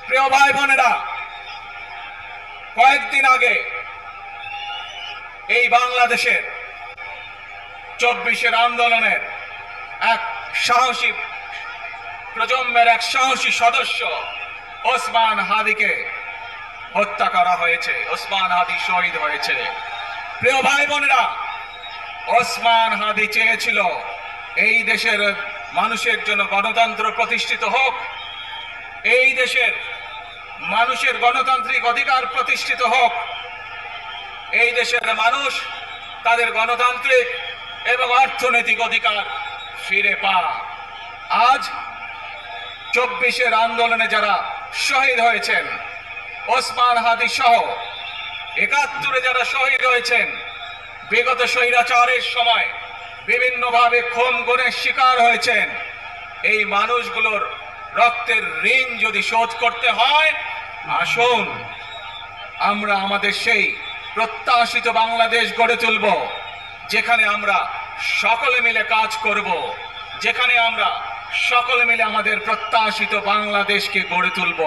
প্রিয় ভাই বোনেরা, কয়েকদিন আগে এই বাংলাদেশের 24-এর আন্দোলনের এক সাহসী প্রজন্মের এক সাহসী সদস্য ওসমান হাদিকে হত্যা করা হয়েছে। ওসমান হাদি শহীদ হয়েছে। প্রিয় ভাই বোনেরা, ওসমান হাদি চেয়েছিল এই দেশের মানুষের জন্য গণতন্ত্র প্রতিষ্ঠিত হোক, এই দেশের মানুষের গণতান্ত্রিক অধিকার প্রতিষ্ঠিত হোক, এই দেশের মানুষ তাদের গণতান্ত্রিক এবং অর্থনৈতিক অধিকার ফিরে পায়। আজ 24-এর আন্দোলনে যারা শহীদ হয়েছেন, ওসমান হাদি সহ 71-এ যারা শহীদ হয়েছেন, বিগত স্বৈরাচারের সময় বিভিন্নভাবে খুন গুমের শিকার হয়েছেন, এই মানুষগুলোর রক্তের ঋণ যদি শোধ করতে হয়, আসুন আমরা আমাদের সেই প্রত্যাশিত বাংলাদেশ গড়ে তুলব, যেখানে আমরা সকলে মিলে কাজ করব, যেখানে আমরা সকলে মিলে আমাদের প্রত্যাশিত বাংলাদেশকে গড়ে তুলব।